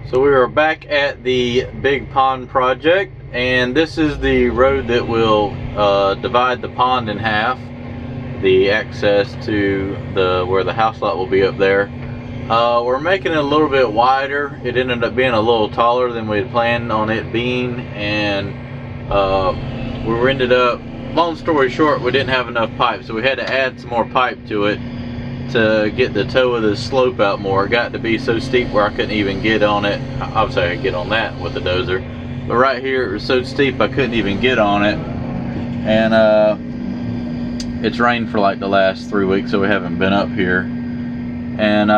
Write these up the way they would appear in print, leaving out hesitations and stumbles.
So we are back at the big pond project, and this is the road that will divide the pond in half. The access to where the house lot will be up there. We're making it a little bit wider. It ended up being a little taller than we had planned on it being, and we ended up, long story short, we didn't have enough pipe, so we had to add some more pipe to it to get the toe of the slope out more. It got to be so steep where I couldn't even get on it. Obviously I could get on that with the dozer, but right here it was so steep I couldn't even get on it. And it's rained for like the last 3 weeks, so we haven't been up here. And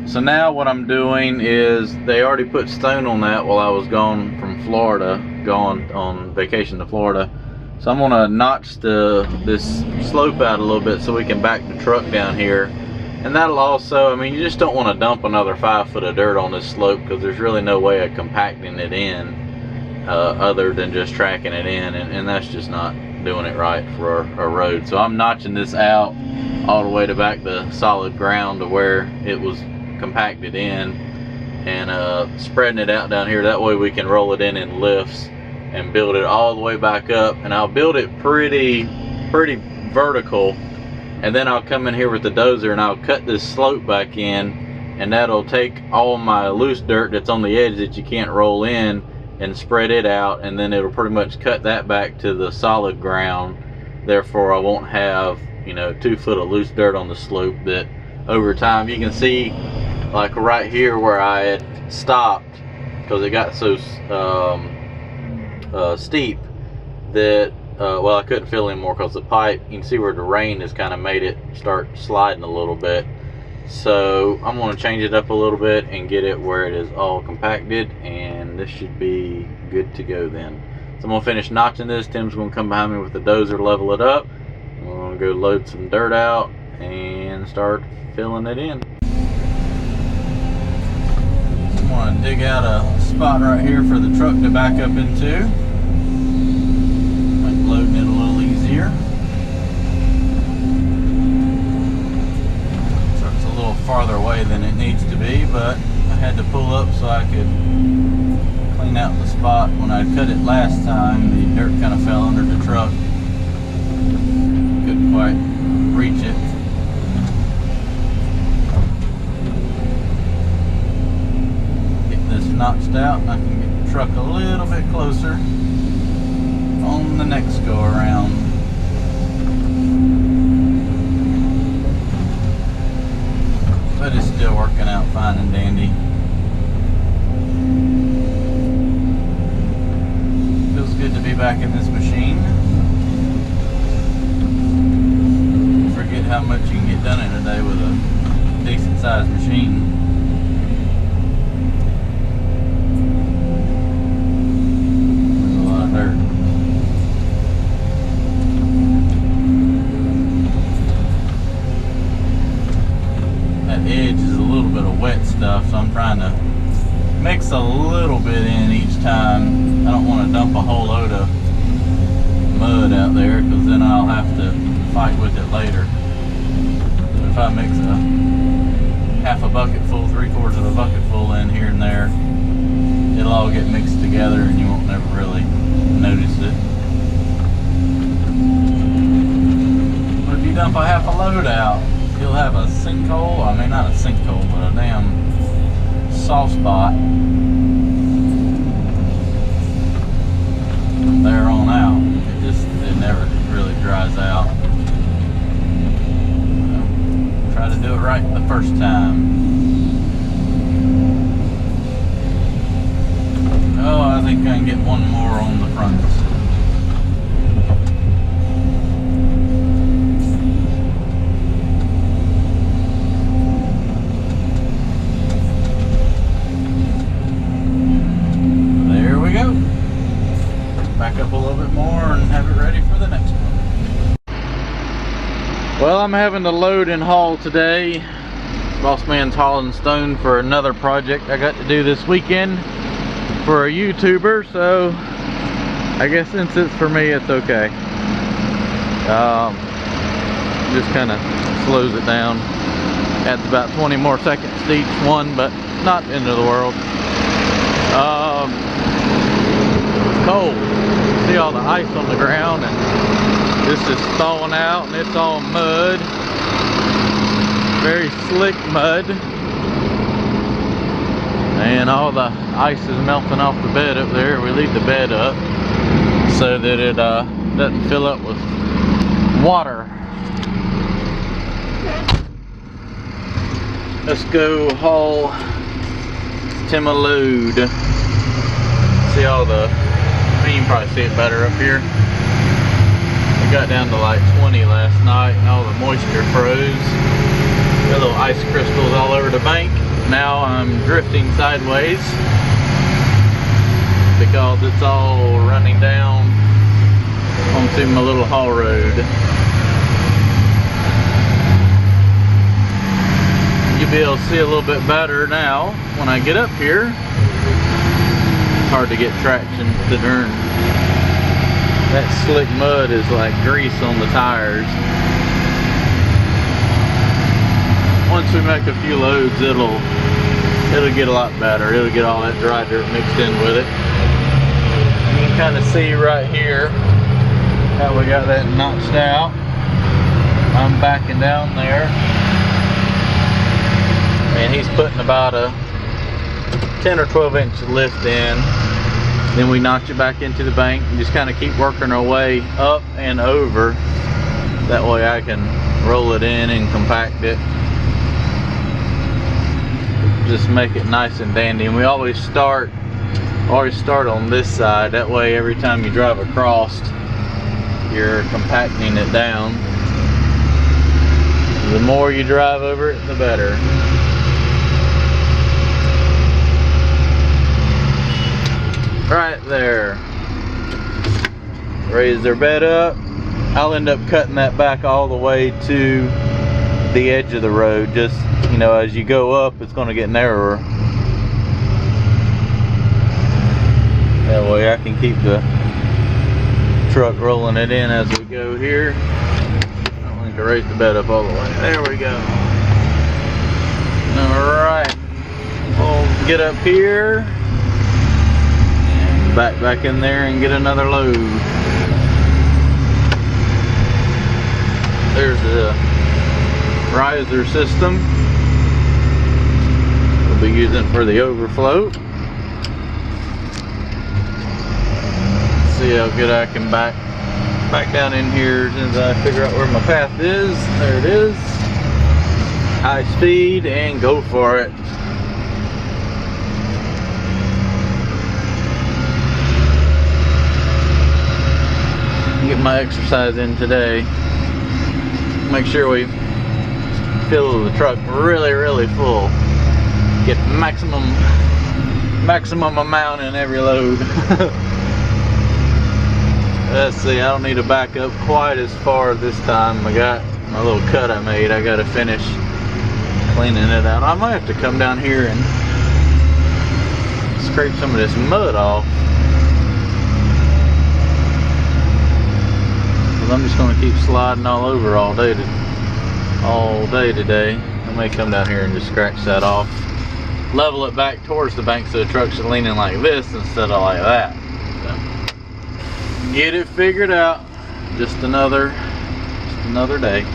so now what I'm doing is, they already put stone on that while I was gone from Florida, gone on vacation to Florida. So I'm gonna notch this slope out a little bit so we can back the truck down here. And that'll also, I mean, you just don't want to dump another 5 foot of dirt on this slope, because there's really no way of compacting it in other than just tracking it in, and that's just not doing it right for our road. So I'm notching this out all the way to back the solid ground to where it was compacted in, and spreading it out down here. That way we can roll it in lifts and build it all the way back up. And I'll build it pretty vertical, and then I'll come in here with the dozer and I'll cut this slope back in, and that'll take all my loose dirt that's on the edge that you can't roll in and spread it out, and then it'll pretty much cut that back to the solid ground. Therefore I won't have, you know, 2 foot of loose dirt on the slope that over time, you can see like right here where I had stopped, because it got so steep that well, I couldn't fill in more because the pipe, you can see where the rain has kind of made it start sliding a little bit. So I'm going to change it up a little bit and get it where it is all compacted, and this should be good to go then. So I'm going to finish notching this. Tim's going to come behind me with the dozer, level it up. I'm going to go load some dirt out and start filling it in. I'm going to dig out a spot right here for the truck to back up into. Make loading it a little easier. Truck's a little farther away than it needs to be, but I had to pull up so I could clean out the spot. When I cut it last time, the dirt kind of fell under the truck. Couldn't quite reach it. Get this notched out, I can get the truck a little bit closer on the next go around. But it's still working out fine and dandy. Feels good to be back in this machine. Forget how much you can get done in a day with a decent sized machine. There's a lot of dirt. That edge is a little bit of wet stuff, so I'm trying to mix a little bit in each time. I don't want to dump a whole load of mud out there, because then I'll have to fight with it later. But if I mix a half a bucket full, 3/4 of a bucket full in here and there, it'll all get mixed together and you won't never really notice it. But if you dump a half a load out, you'll have a sinkhole. I mean, not a sinkhole, but a damn soft spot from there on out. It never really dries out. Try to do it right the first time. Oh, I think I can get one more on the front. There we go. Back up a little bit more and have it ready for the next one. Well, I'm having to load and haul today. Boss man's hauling stone for another project I got to do this weekend for a YouTuber, so I guess since it's for me, it's okay. Just kind of slows it down. Adds about 20 more seconds to each one, but not the end of the world. It's cold. See all the ice on the ground, and this is thawing out, and it's all mud. Very slick mud. And all the ice is melting off the bed up there. We leave the bed up so that it doesn't fill up with water. Let's go haul Tim a load. See all the, you can probably see it better up here. We got down to like 20 last night and all the moisture froze. Got little ice crystals all over the bank. Now I'm drifting sideways because it's all running down onto my little haul road. You'll be able to see a little bit better now when I get up here. It's hard to get traction with the turn. That slick mud is like grease on the tires. Once we make a few loads, it'll get a lot better. It'll get all that dry dirt mixed in with it. You can kind of see right here how we got that notched out. I'm backing down there, and he's putting about a 10 or 12 inch lift in. Then we notch it back into the bank and just kind of keep working our way up and over. That way I can roll it in and compact it. Just make it nice and dandy. And we always start on this side. That way every time you drive across, you're compacting it down. The more you drive over it, the better. Right there. Raise their bed up. I'll end up cutting that back all the way to the edge of the road. Just, you know, as you go up, it's going to get narrower. That way I can keep the truck rolling it in as we go here. I don't need to raise the bed up all the way. There we go. Alright. We'll get up here. Back in there and get another load. There's the riser system we'll be using for the overflow. See how good I can back down in here as soon as I figure out where my path is. There it is. High speed and go for it. Get my exercise in today. Make sure we fill the truck really full. Get maximum amount in every load. Let's see, I don't need to back up quite as far this time. I got my little cut I made. I gotta finish cleaning it out. I might have to come down here and scrape some of this mud off. I'm just going to keep sliding all over all day today. I may come down here and just scratch that off. Level it back towards the bank so the trucks are leaning like this instead of like that. So, get it figured out. Just another day.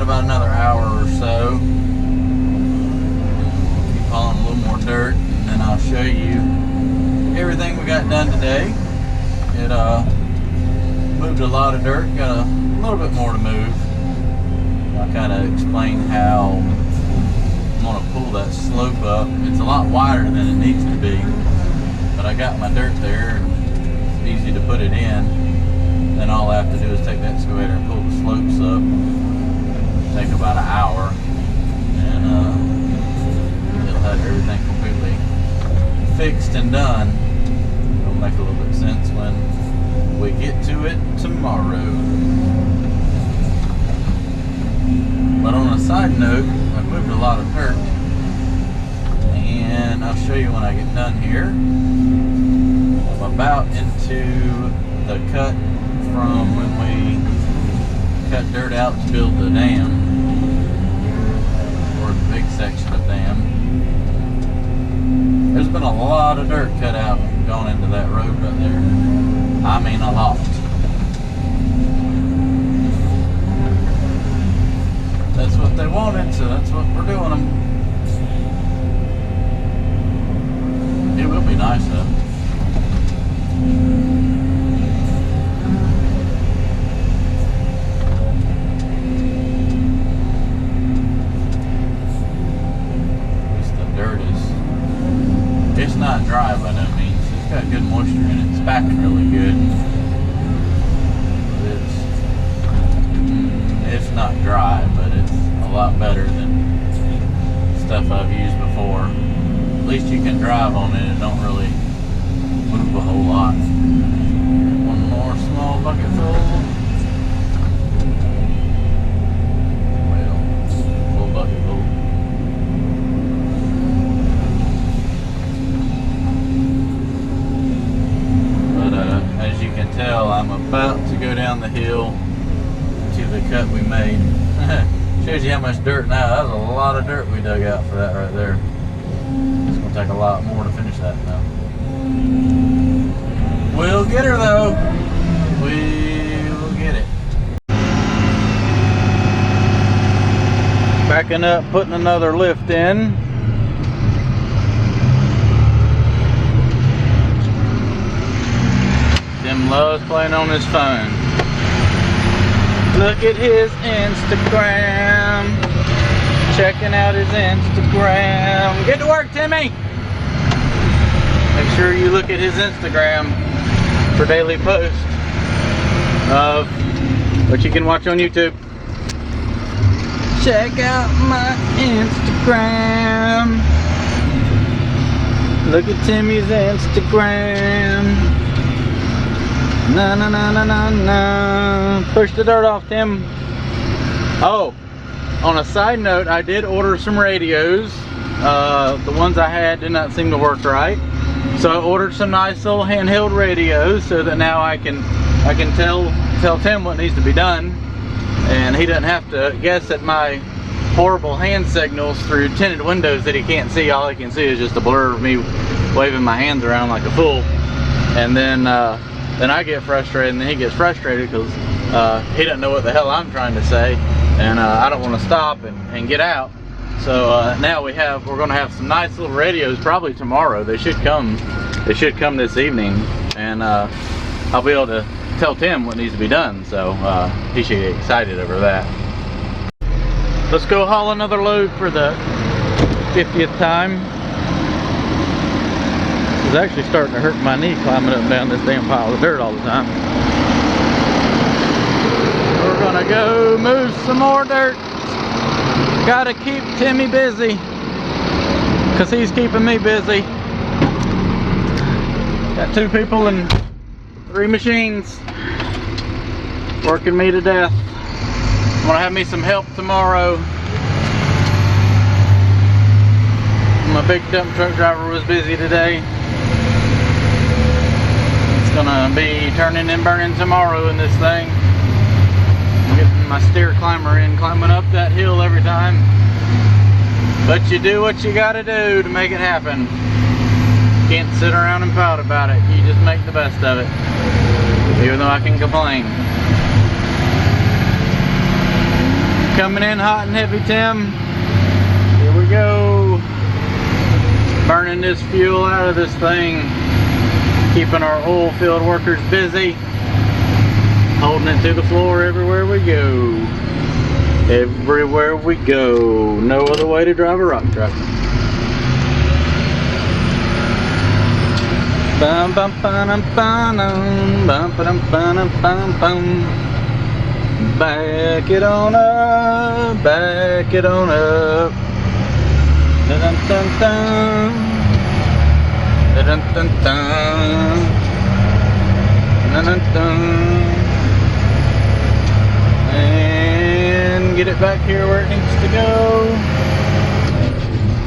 about another hour or so. Keep hauling a little more dirt, and then I'll show you everything we got done today. It moved a lot of dirt, got a little bit more to move. I'll kind of explain how I'm going to pull that slope up. It's a lot wider than it needs to be, but I got my dirt there and it's easy to put it in. Then all I have to do is take the excavator and pull the slopes up. It'll take about an hour, and it'll have everything completely fixed and done. It'll make a little bit of sense when we get to it tomorrow. But on a side note, I've moved a lot of dirt, and I'll show you when I get done here. I'm about into the cut from when we cut dirt out to build the dam, or the big section of dam. There's been a lot of dirt cut out and gone into that road right there. I mean a lot. That's what they wanted, so that's what we're doing them. It will be nice though. At least the dirt it's not dry by no means. It's got good moisture in it. It's packed really good. It's not dry, but it's a lot better than stuff I've used before. At least you can drive on it and don't really move a whole lot. One more small bucket full. Well, full bucket full. But as you can tell, I'm about to go down the hill to the cut we made. Shows you how much dirt now. That was a lot of dirt we dug out for that right there. It's gonna take a lot more to finish that now. We'll get her though. We'll get it. Backing up, putting another lift in. Tim loves playing on his phone. Look at his Instagram. Checking out his Instagram. Get to work, Timmy! Make sure you look at his Instagram for daily posts of what you can watch on YouTube. Check out my Instagram. Look at Timmy's Instagram. Na na na na na na. Push the dirt off, Tim. Oh, on a side note, I did order some radios. The ones I had did not seem to work right, so I ordered some nice little handheld radios so that now I can tell Tim what needs to be done, and he doesn't have to guess at my horrible hand signals through tinted windows that he can't see. All he can see is just a blur of me waving my hands around like a fool, and then I get frustrated, and then he gets frustrated because he doesn't know what the hell I'm trying to say, and I don't want to stop and get out. So now we're going to have some nice little radios probably tomorrow. They should come this evening, and I'll be able to tell Tim what needs to be done. So he should get excited over that. Let's go haul another load for the 50th time. It's actually starting to hurt my knee climbing up and down this damn pile of dirt all the time. We're gonna go move some more dirt. Gotta keep Timmy busy, cause he's keeping me busy. Got 2 people and 3 machines working me to death. I'm gonna have me some help tomorrow. My big dump truck driver was busy today. Gonna be turning and burning tomorrow in this thing. I'm getting my steer climber in, climbing up that hill every time. But you do what you gotta do to make it happen. Can't sit around and pout about it. You just make the best of it. Even though I can complain. Coming in hot and heavy, Tim. Here we go. Burning this fuel out of this thing. Keeping our oil field workers busy. Holding it to the floor everywhere we go. Everywhere we go. No other way to drive a rock truck. Bum bum bum bum bum bum bum bum bum. Back it on up, back it on up. Dun dun dun dun. Dun dun dun dun. Dun dun dun. And get it back here where it needs to go.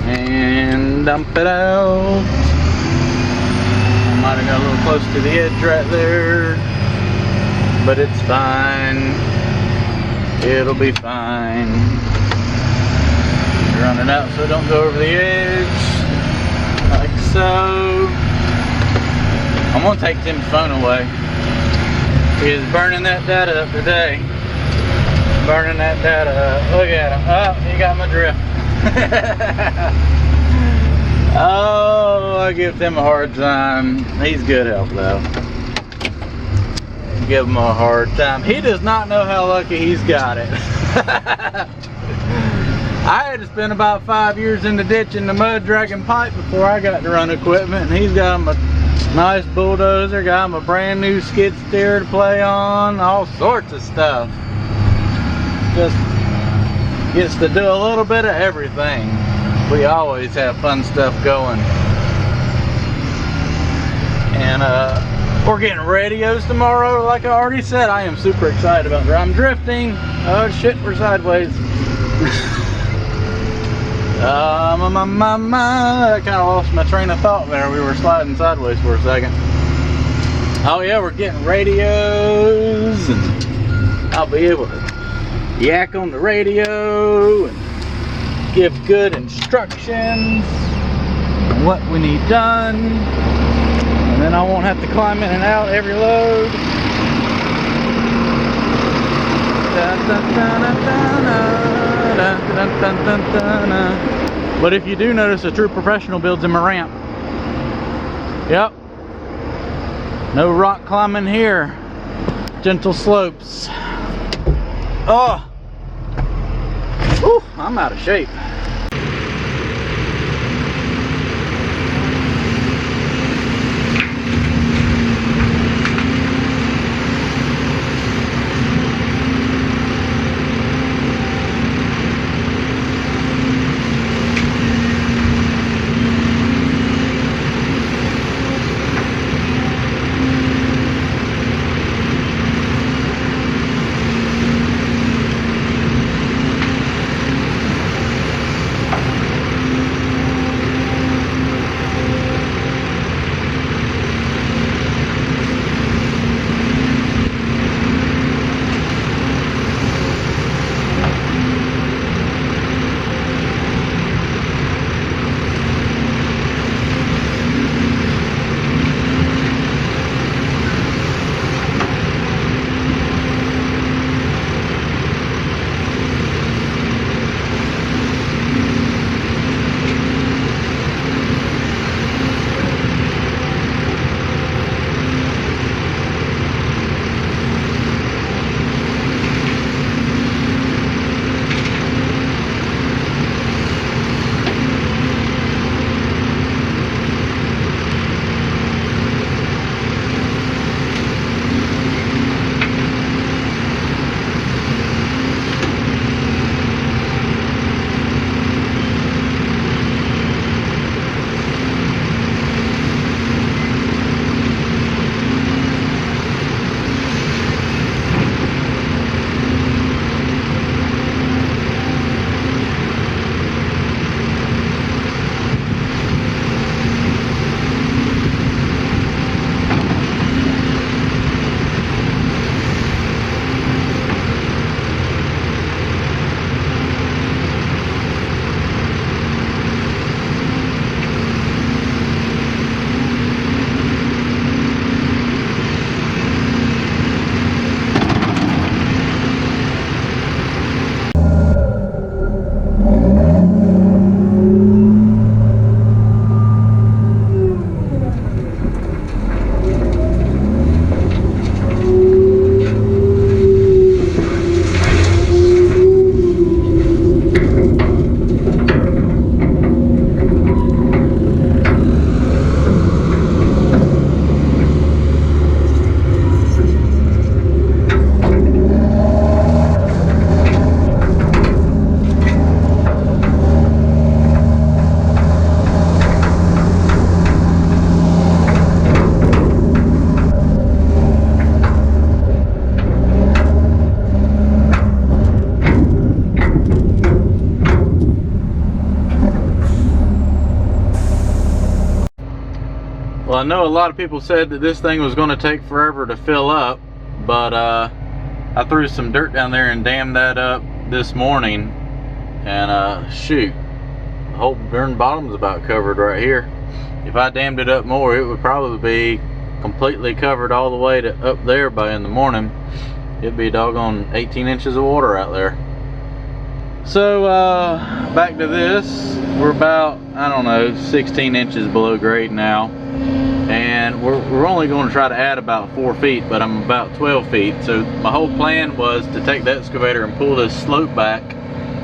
And dump it out. Might have got a little close to the edge right there, but it's fine. It'll be fine. Run it out so it don't go over the edge, like so. I'm gonna take Tim's phone away. He's burning that data up today. Burning that data up. Look at him. Oh, he got my drift. Oh, I give Tim a hard time. He's good help though. Give him a hard time. He does not know how lucky he's got it. I had to spend about 5 years in the ditch in the mud dragging pipe before I got to run equipment, and he's got him a nice bulldozer, got him a brand new skid steer to play on, all sorts of stuff. Just gets to do a little bit of everything. We always have fun stuff going. And we're getting radios tomorrow. Like I already said, I am super excited about it. I'm drifting. Oh shit, we're sideways. I kind of lost my train of thought there. We were sliding sideways for a second. Oh yeah, we're getting radios, and I'll be able to yak on the radio and give good instructions on what we need done, and then I won't have to climb in and out every load. But if you do notice, a true professional builds him a ramp. Yep. No rock climbing here. Gentle slopes. Oh! Whew, I'm out of shape. I know a lot of people said that this thing was going to take forever to fill up, but I threw some dirt down there and dammed that up this morning, and shoot, the whole burn bottom's about covered right here. If I dammed it up more, it would probably be completely covered all the way to up there by in the morning. It'd be doggone 18 inches of water out there. So back to this, we're about, I don't know, 16 inches below grade now, and we're only going to try to add about 4 feet, but I'm about 12 feet. So my whole plan was to take the excavator and pull this slope back,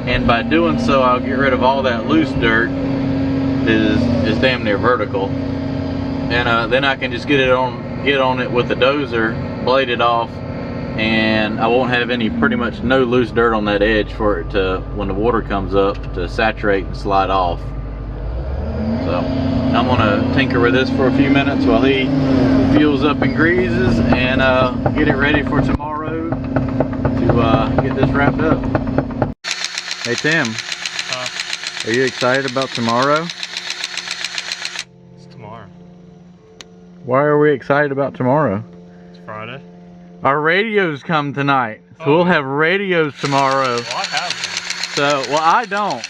and by doing so I'll get rid of all that loose dirt that is damn near vertical, and then I can just get on it with the dozer, blade it off, and I won't have pretty much no loose dirt on that edge for it to, when the water comes up, to saturate and slide off. So I'm gonna tinker with this for a few minutes while he fuels up and greases, and get it ready for tomorrow to get this wrapped up. Hey Tim, are you excited about tomorrow? It's tomorrow. Why are we excited about tomorrow? It's Friday. Our radios come tonight, so we'll have radios tomorrow. Well, I have one. So, well, I don't,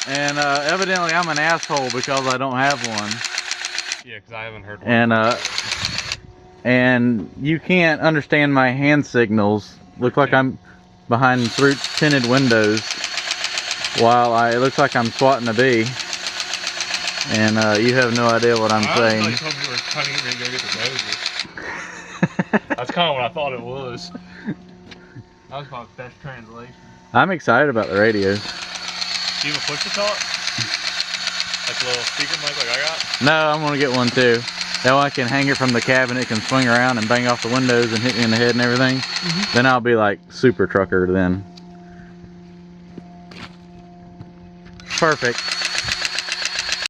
and evidently I'm an asshole because I don't have one. Yeah, because I haven't heard one. And you can't understand my hand signals. Look like I'm behind tinted windows while it looks like I'm swatting a bee, and you have no idea what I'm saying. I thought you were trying to get me to go get the dozer. That's kind of what I thought it was. That was my best translation. I'm excited about the radios. Do you have a push-to-talk? Like a little speaker mic like I got? No, I'm gonna get one too. That way I can hang it from the cabinet, it can swing around and bang off the windows and hit me in the head and everything. Then I'll be like super trucker then. Perfect.